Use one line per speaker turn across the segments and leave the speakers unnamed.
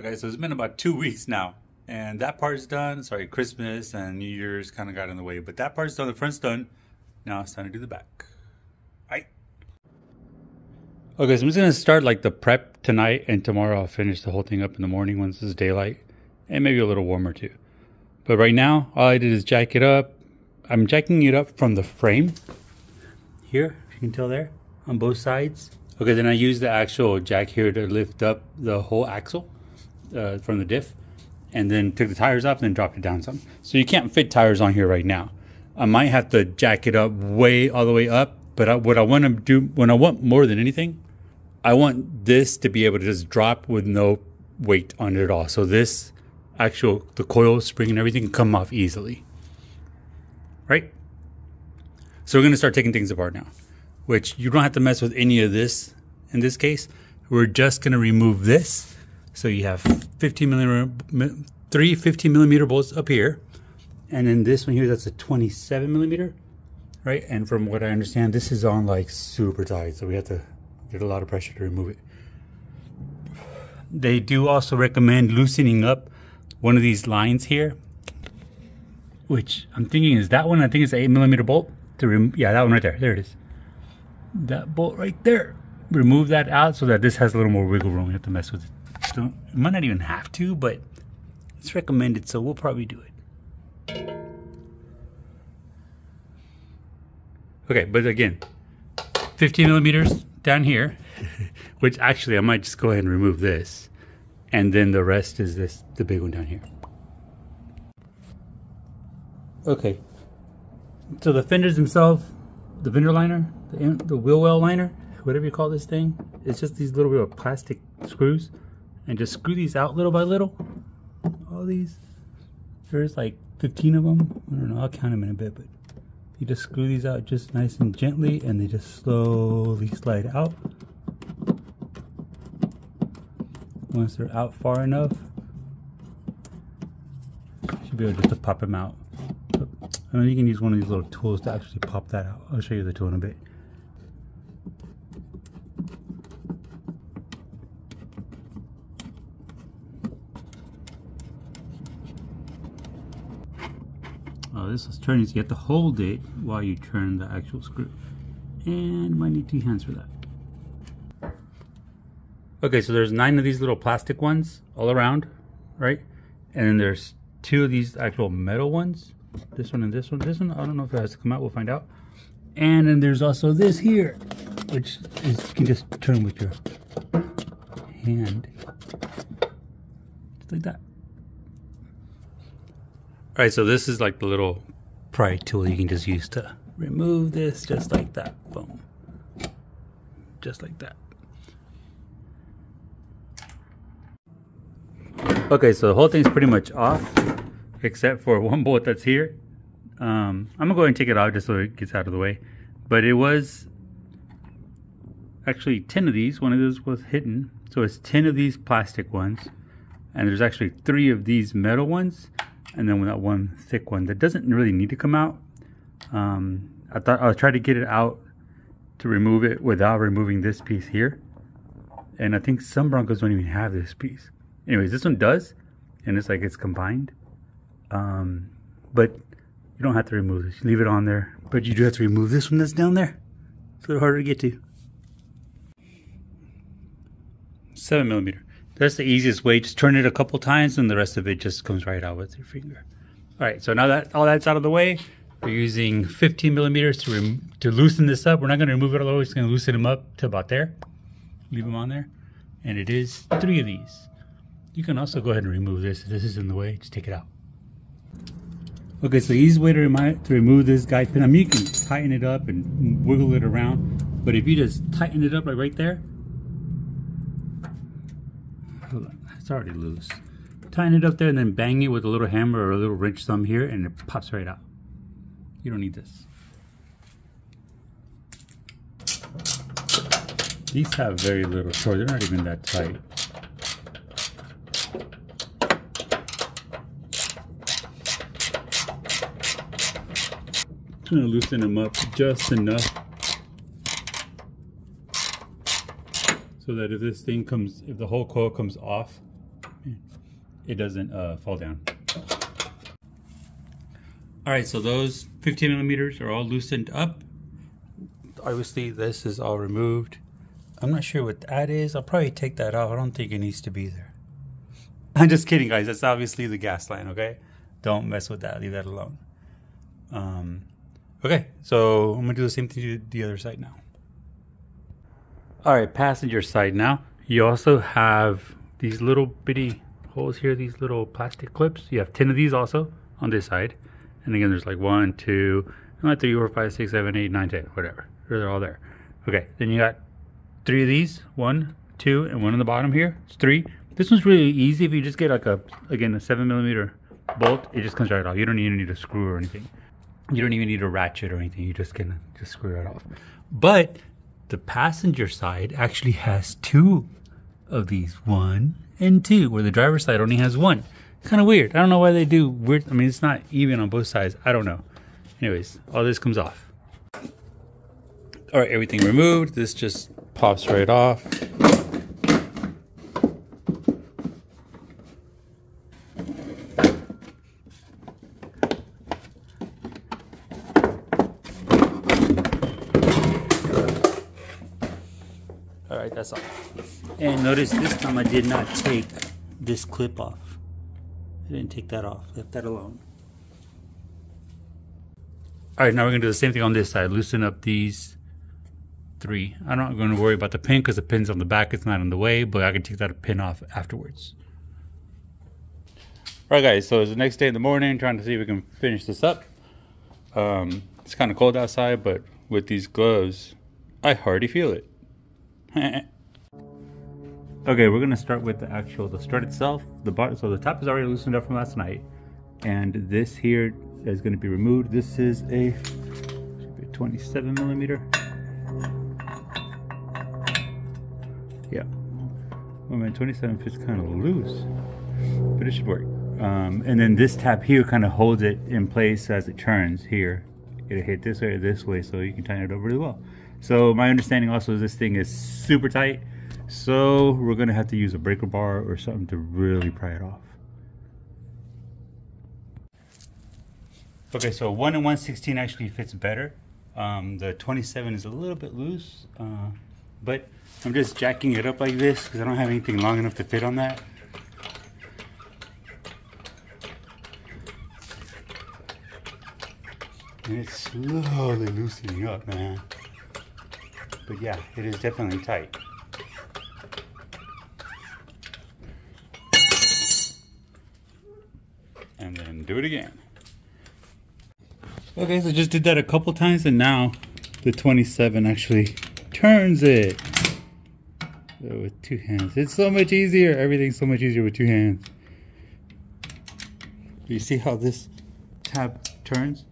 Guys, so it's been about 2 weeks now, and that part's done. Sorry, Christmas and New Year's kind of got in the way, but that part's done, the front's done. Now it's time to do the back. Alright. Okay, so I'm just gonna start like the prep tonight, and tomorrow I'll finish the whole thing up in the morning once it's daylight, and maybe a little warmer too. But right now, all I did is jack it up. I'm jacking it up from the frame here, if you can tell there, on both sides. Okay, then I used the actual jack here to lift up the whole axle from the diff, and then took the tires off and then dropped it down some. So you can't fit tires on here right now. I might have to jack it up all the way up, but what I want to do, when I want more than anything, I want this to be able to just drop with no weight on it at all. So this the coil spring and everything can come off easily. Right? So we're going to start taking things apart now, which you don't have to mess with any of this in this case. We're just going to remove this. So you have 3 15 millimeter bolts up here. And then this one here, that's a 27 millimeter, right? And from what I understand, this is on like super tight. So we have to get a lot of pressure to remove it. They do also recommend loosening up one of these lines here, which I'm thinking is that one. I think it's an 8 millimeter bolt to remove. Yeah, that one right there. There it is. That bolt right there. Remove that out so that this has a little more wiggle room. You have to mess with it. So, it might not even have to, but it's recommended, so we'll probably do it. Okay, but again, 15 millimeters down here, which actually I might just go ahead and remove this. And then the rest is the big one down here. Okay, so the fenders themselves, the fender liner, the wheel well liner, whatever you call this thing, it's just these little bit of plastic screws, and just screw these out little by little. All these, there's like 15 of them. I don't know, I'll count them in a bit, but you just screw these out just nice and gently, and they just slowly slide out. Once they're out far enough, you should be able just to pop them out. I mean, you can use one of these little tools to actually pop that out. I'll show you the tool in a bit. Oh, this is turning, so you have to hold it while you turn the actual screw. And you might need 2 hands for that. Okay, so there's 9 of these little plastic ones all around, right? And then there's 2 of these actual metal ones. This one and this one. This one, I don't know if it has to come out. We'll find out. And then there's also this here, which is, you can just turn with your hand. Just like that. Alright, so this is like the little pry tool you can just use to remove this, just like that. Boom. Just like that. Okay, so the whole thing's pretty much off, except for one bolt that's here. I'm gonna go ahead and take it out just so it gets out of the way. But it was actually 10 of these. One of those was hidden. So it's 10 of these plastic ones. And there's actually 3 of these metal ones. And then that one thick one that doesn't really need to come out. I thought I'll try to get it out to remove it without removing this piece here. And I think some Broncos don't even have this piece. Anyways, this one does, and it's like it's combined. But you don't have to remove this. You leave it on there, but you do have to remove this one that's down there. It's a little harder to get to. 7 millimeter. That's the easiest way. Just turn it a couple times, and the rest of it just comes right out with your finger. All right, so now that all that's out of the way, we're using 15 millimeters to loosen this up. We're not going to remove it all the way. We're just going to loosen them up to about there. Leave them on there, and it is 3 of these. You can also go ahead and remove this. If this is in the way, just take it out. Okay, so the easy way to remove this guide pin, I mean, you can tighten it up and wiggle it around, but if you just tighten it up like right there, hold on, it's already loose. Tighten it up there and then bang it with a little hammer or a little wrench thumb here, and it pops right out. You don't need this. These have very little torque. They're not even that tight. I'm going to loosen them up just enough so that if the whole coil comes off, it doesn't fall down. All right, so those 15 millimeters are all loosened up. Obviously, this is all removed. I'm not sure what that is. I'll probably take that off. I don't think it needs to be there. I'm just kidding, guys. That's obviously the gas line, okay? Don't mess with that. Leave that alone. Okay, so I'm gonna do the same thing to the other side now. All right, passenger side now. You also have these little bitty holes here, these little plastic clips. You have 10 of these also on this side. And again, there's like 1, 2, 3, 4, 5, 6, 7, 8, 9, 10, whatever. They're all there. Okay, then you got 3 of these, 1, 2, and 1 on the bottom here. It's 3. This one's really easy. If you just get like a 7 millimeter bolt, it just comes right off. You don't even need a screw or anything. You don't even need a ratchet or anything. You just can just screw it off. But the passenger side actually has 2 of these, 1 and 2, where the driver's side only has 1. It's kind of weird. I don't know why they do weird. I mean, it's not even on both sides. I don't know. Anyways, all this comes off. All right, everything removed. This just pops right off. All right, that's all. And notice this time I did not take this clip off. I didn't take that off, left that alone. All right, now we're gonna do the same thing on this side. Loosen up these 3. I'm not gonna worry about the pin because the pin's on the back, it's not in the way, but I can take that pin off afterwards. All right, guys, so it's the next day in the morning, trying to see if we can finish this up. It's kind of cold outside, but with these gloves, I hardly feel it. Okay, we're gonna start with the strut itself. So the top is already loosened up from last night, and this here is going to be removed. This is a 27 millimeter. Yeah, well, man, 27 fits kind of loose, but it should work. And then this tab here kind of holds it in place as it turns. Here, it'll hit this way or this way, so you can tighten it up really well. So my understanding also is this thing is super tight. So we're gonna have to use a breaker bar or something to really pry it off. Okay, so 1 and 1/16 actually fits better. The 27 is a little bit loose, but I'm just jacking it up like this because I don't have anything long enough to fit on that. And it's slowly loosening up, man. But yeah, it is definitely tight. And then do it again. Okay, so just did that a couple times, and now the 27 actually turns it. So with 2 hands. It's so much easier. Everything's so much easier with 2 hands. Do you see how this tab turns?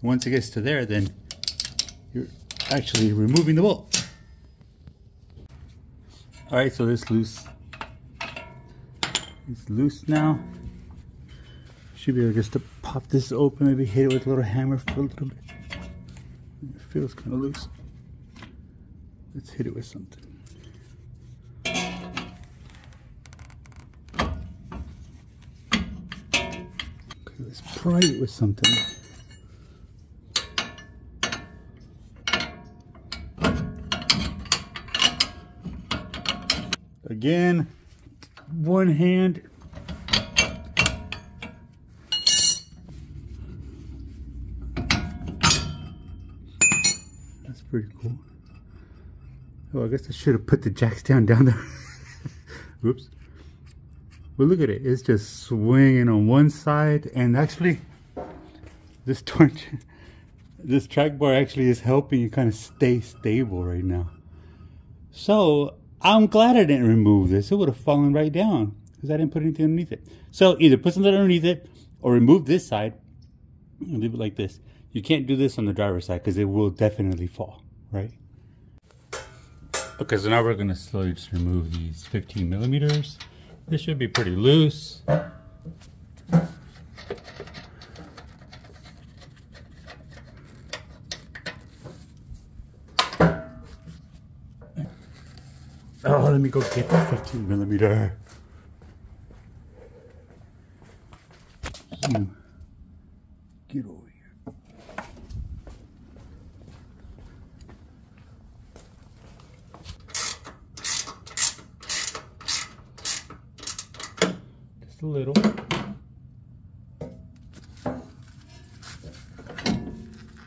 Once it gets to there, then you're actually removing the bolt. All right, so this loose. It's loose now. Should be able just to pop this open, maybe hit it with a little hammer for a little bit. It feels kind of loose. Let's hit it with something. Okay, let's pry it with something. Again, 1 hand. That's pretty cool. Oh, I guess I should have put the jack stand down there. Whoops. But look at it. It's just swinging on one side. And actually, this torch, this track bar actually is helping you kind of stay stable right now. So I'm glad I didn't remove this. It would have fallen right down because I didn't put anything underneath it. So either put something underneath it or remove this side and leave it like this. You can't do this on the driver's side because it will definitely fall, right? Okay, so now we're going to slowly just remove these 15 millimeters. This should be pretty loose. Oh, let me go get the 15 millimeter. You get over here. Just a little.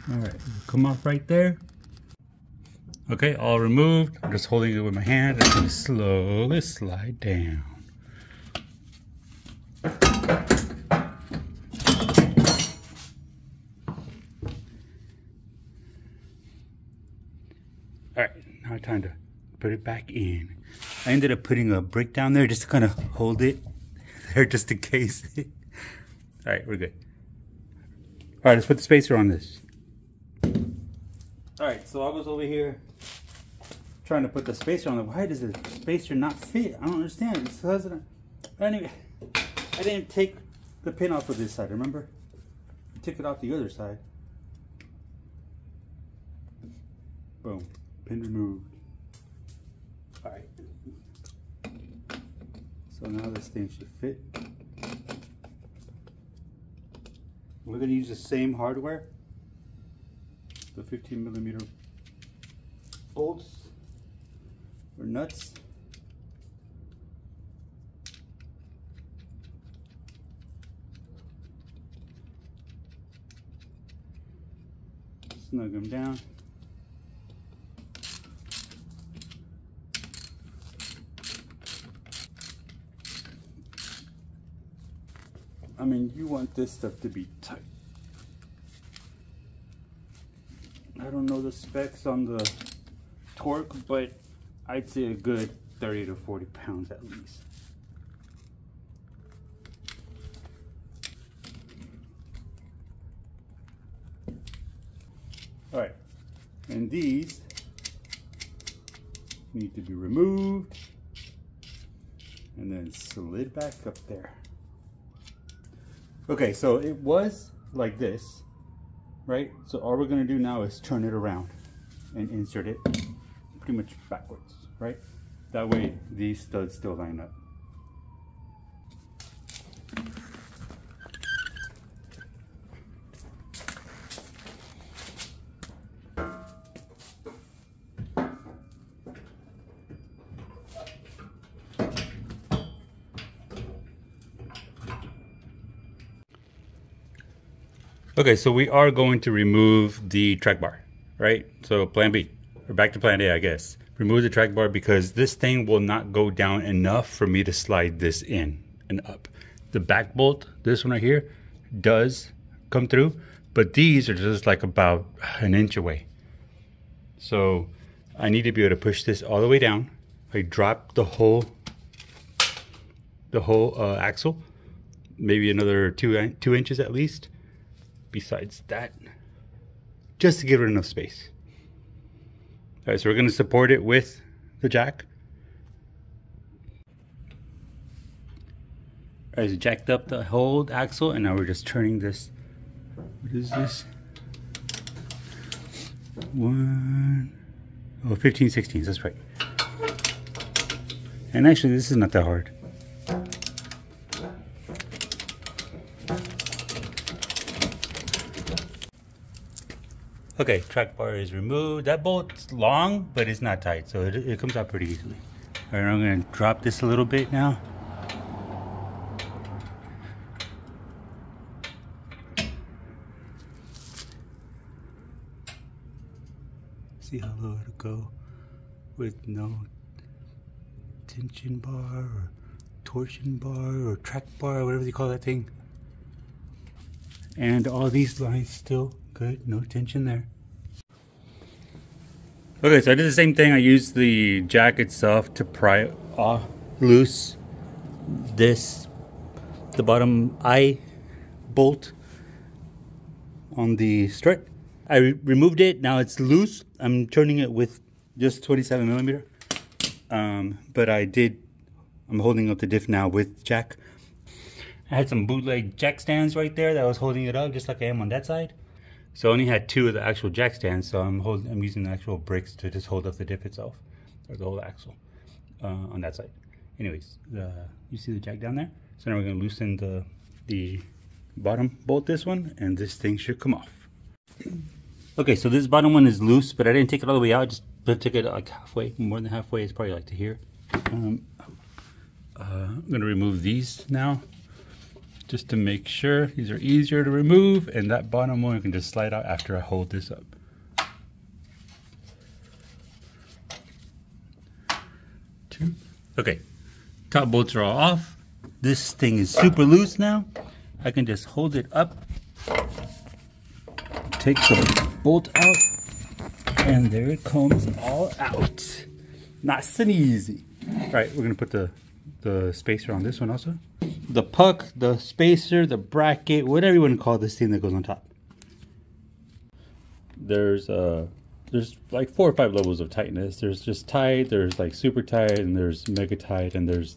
Alright, come off right there. Okay, all removed. I'm just holding it with my hand. It's gonna slowly slide down. Alright, now time to put it back in. I ended up putting a brick down there just to kind of hold it there just in case. Alright, we're good. Alright, let's put the spacer on this. Alright, so I was over here trying to put the spacer on it. Why does the spacer not fit? I don't understand. It doesn't. Anyway, I didn't take the pin off of this side, remember? I took it off the other side. Boom. Pin removed. Alright. So now this thing should fit. We're going to use the same hardware. The 15 millimeter bolts or nuts. Snug them down. I mean, you want this stuff to be tight. I don't know the specs on the torque, but I'd say a good 30 to 40 pounds at least. All right, and these need to be removed and then slid back up there. Okay, so it was like this, right? So all we're gonna do now is turn it around and insert it pretty much backwards, right? That way these studs still line up. Okay, so we are going to remove the track bar, right? So plan B, or back to plan A, I guess. Remove the track bar because this thing will not go down enough for me to slide this in and up. The back bolt, this one right here, does come through, but these are just like about an inch away. So I need to be able to push this all the way down. I drop the whole axle, maybe another two inches at least. Besides that, just to give it enough space. All right, so we're going to support it with the jack. All right, so jacked up the whole axle, and now we're just turning this. What is this? 15/16, that's right. And actually, this is not that hard. Okay, track bar is removed. That bolt's long, but it's not tight, so it comes out pretty easily. All right, I'm gonna drop this a little bit now. See how low it'll go with no tension bar or torsion bar or track bar or whatever you call that thing. And all these lines still good, no tension there. Okay, so I did the same thing. I used the jack itself to pry loose the bottom eye bolt on the strut. I removed it, now it's loose. I'm turning it with just 27 millimeter. But I'm holding up the diff now with jack. I had some bootleg jack stands right there that was holding it up just like I am on that side. So I only had two of the actual jack stands, so I'm using the actual bricks to just hold up the diff itself, or the whole axle. on that side. Anyways, you see the jack down there? So now we're gonna loosen the bottom bolt, this one, and this thing should come off. Okay, so this bottom one is loose, but I didn't take it all the way out. I just took it like halfway, more than halfway. It's probably like to here. I'm gonna remove these now, just to make sure. These are easier to remove, and that bottom one can just slide out after I hold this up. Two. Okay, top bolts are all off. This thing is super loose now. I can just hold it up, take the bolt out, and there it comes all out. Nice and easy. All right, we're gonna put the spacer on this one also. The puck, the spacer, the bracket, whatever you want to call this thing that goes on top. There's like 4 or 5 levels of tightness. There's just tight, there's like super tight, and there's mega tight, and there's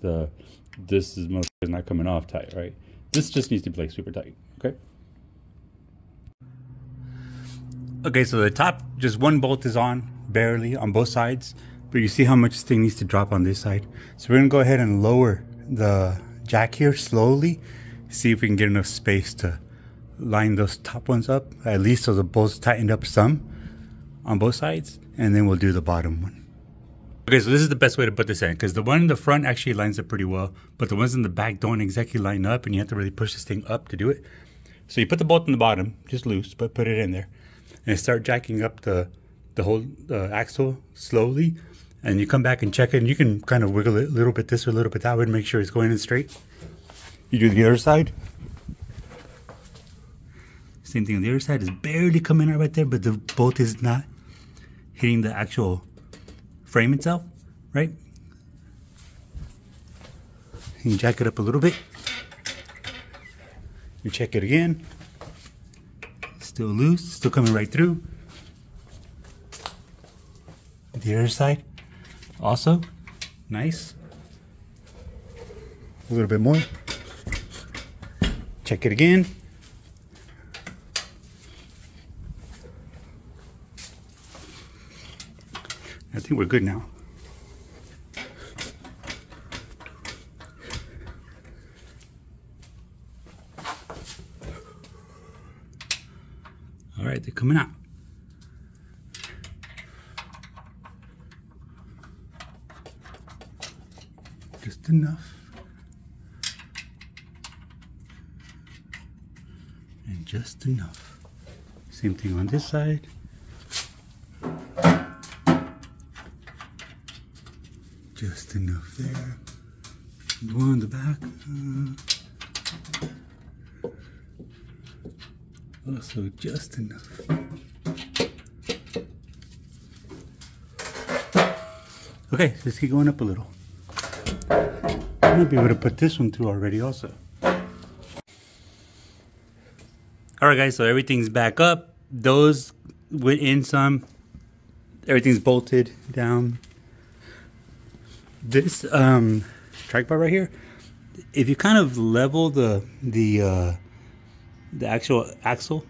this is most not coming off tight, right? This just needs to be like super tight, okay? Okay, so the top, just one bolt is on, barely, on both sides. But you see how much this thing needs to drop on this side. So we're gonna go ahead and lower the jack here slowly. See if we can get enough space to line those top ones up. At least so the bolts tightened up some on both sides. And then we'll do the bottom one. Okay, so this is the best way to put this in, because the one in the front actually lines up pretty well, but the ones in the back don't exactly line up, and you have to really push this thing up to do it. So you put the bolt in the bottom, just loose, but put it in there. And start jacking up the whole axle slowly. And you come back and check it, and you can kind of wiggle it a little bit this or a little bit that way to make sure it's going in straight. You do the other side. Same thing on the other side. It's barely coming out right there, but the bolt is not hitting the actual frame itself, right? You jack it up a little bit. You check it again. Still loose, still coming right through. The other side. Also, nice. A little bit more. Check it again. I think we're good now. All right, they're coming out. Just enough. And just enough. Same thing on this side. Just enough there. The one on the back. Also just enough. Okay, let's keep going up a little. I might be able to put this one through already also. Alright guys, so everything's back up. Those went in some. Everything's bolted down. This track bar right here, if you kind of level the actual axle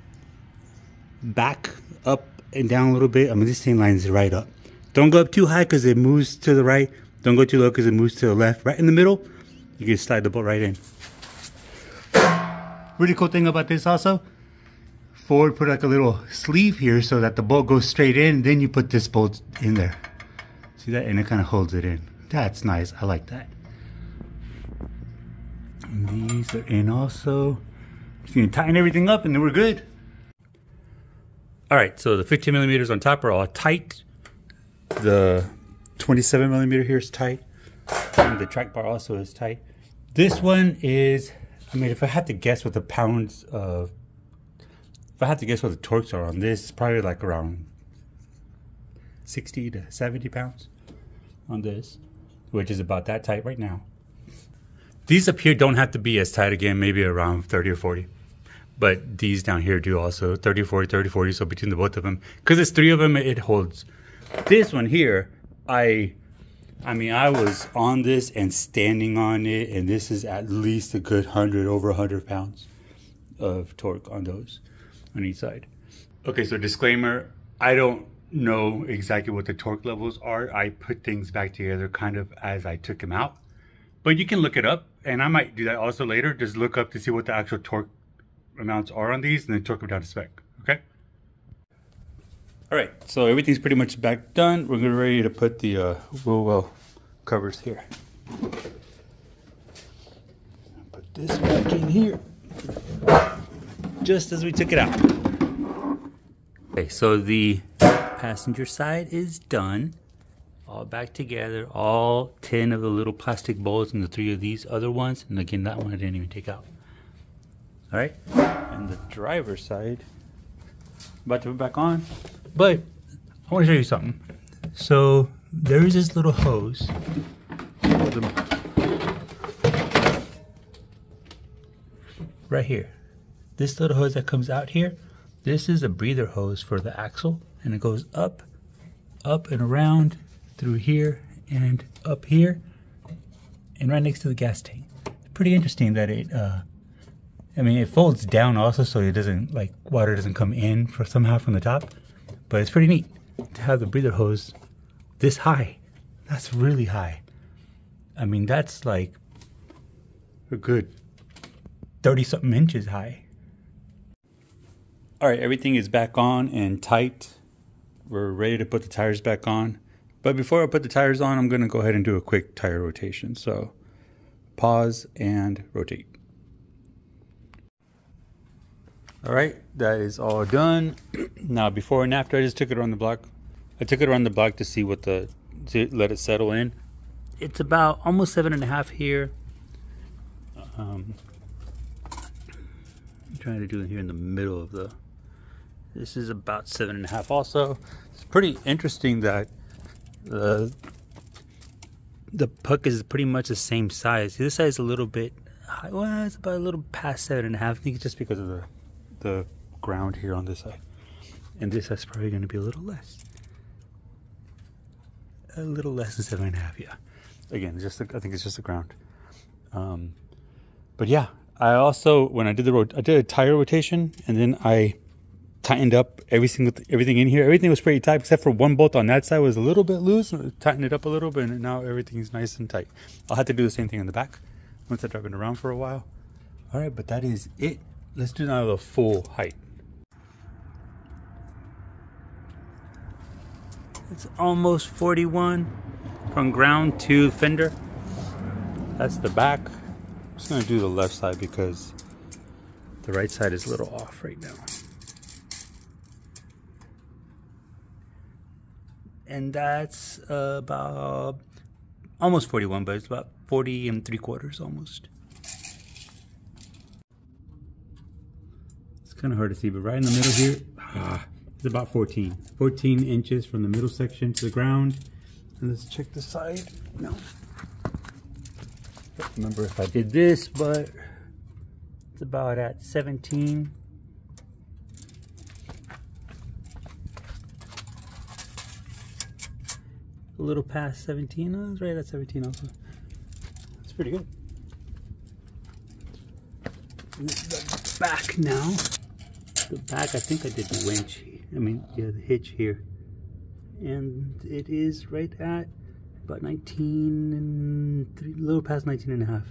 back up and down a little bit, I mean this thing lines right up. Don't go up too high because it moves to the right. Don't go too low because it moves to the left. Right in the middle, you can slide the bolt right in. Really cool thing about this also, Ford put like a little sleeve here so that the bolt goes straight in, then you put this bolt in there. See that? And it kind of holds it in. That's nice. I like that. And these are in also. So you can tighten everything up and then we're good. Alright, so the 15 millimeters on top are all tight. The 27 millimeter here is tight. And the track bar also is tight. This one is, I mean, if I had to guess what the pounds of, if I had to guess what the torques are on this, it's probably like around 60 to 70 pounds on this, which is about that tight right now. These up here don't have to be as tight again, maybe around 30 or 40. But these down here do also 30, 40, 30, 40. So between the both of them, because it's 3 of them, it holds. This one here, I mean, I was on this and standing on it, and this is at least a good 100, over 100 pounds of torque on those, on each side. Okay, so disclaimer, I don't know exactly what the torque levels are. I put things back together kind of as I took them out. But you can look it up, and I might do that also later. Just look up to see what the actual torque amounts are on these and then torque them down to spec, okay? All right, so everything's pretty much back done. We're getting ready to put the wheel well covers here. Put this back in here, just as we took it out. Okay, so the passenger side is done. All back together, all 10 of the little plastic bolts and the 3 of these other ones. And again, that one I didn't even take out. All right, and the driver's side, about to put back on. But I want to show you something. So there is this little hose. Right here. This little hose that comes out here, this is a breather hose for the axle. And it goes up, up and around through here and up here and right next to the gas tank. It's pretty interesting that it, I mean, it folds down also so it doesn't, like, water doesn't come in for somehow from the top. But it's pretty neat to have the breather hose this high. That's really high. I mean, that's like a good 30-something inches high. All right, everything is back on and tight. We're ready to put the tires back on. But before I put the tires on, I'm going to go ahead and do a quick tire rotation. So pause and rotate. All right, that is all done. Now, before and after, I just took it around the block. I took it around the block to see what to let it settle in. It's about almost 7.5 here. I'm trying to do it here in the middle of the. This is about 7.5 also. It's pretty interesting that the puck is pretty much the same size. This side is a little bit high. Well, it's about a little past 7.5. I think it's just because of the ground here on this side. And this side's probably going to be a little less. A little less than 7.5, yeah. Again, I think it's just the ground. But yeah, I also, when I did I did a tire rotation, and then I tightened up everything in here. Everything was pretty tight except for one bolt on that side was a little bit loose. Tightened it up a little bit, and now everything's nice and tight. I'll have to do the same thing in the back once I drive it around for a while. All right, but that is it. Let's do now the full height. It's almost 41 from ground to fender. That's the back. I'm just gonna do the left side because the right side is a little off right now. And that's about almost 41, but it's about 40 3/4 almost. It's kind of hard to see, but right in the middle here, it's about 14 inches from the middle section to the ground. And let's check the side. No, don't remember if I did this, but it's about at 17. A little past 17. Oh, it's right at 17 also. It's pretty good. The back now. The back, I think I did the winch. The hitch here. And it is right at about 19 and 3, a little past 19 and a half.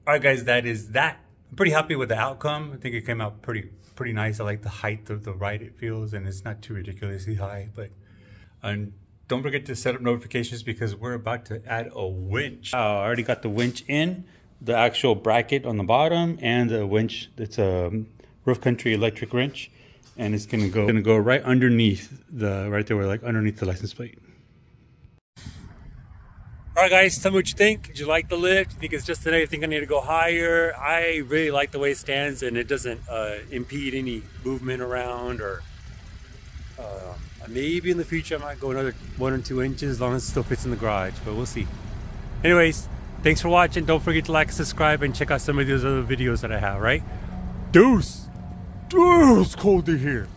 All right, guys, that is that. I'm pretty happy with the outcome. I think it came out pretty nice. I like the height of the ride it feels, and it's not too ridiculously high. But and don't forget to set up notifications because we're about to add a winch. I already got the winch in, the actual bracket on the bottom, and the winch. It's a Roof Country electric wrench, and it's gonna go right underneath right there, like underneath the license plate. All right, guys, tell me what you think. Did you like the lift? You think it's just today? You think I need to go higher? I really like the way it stands, and it doesn't impede any movement around. Or maybe in the future I might go another 1 or 2 inches, as long as it still fits in the garage. But we'll see. Anyways, thanks for watching. Don't forget to like and subscribe, and check out some of those other videos that I have. Right? Deuce, it's cold in here.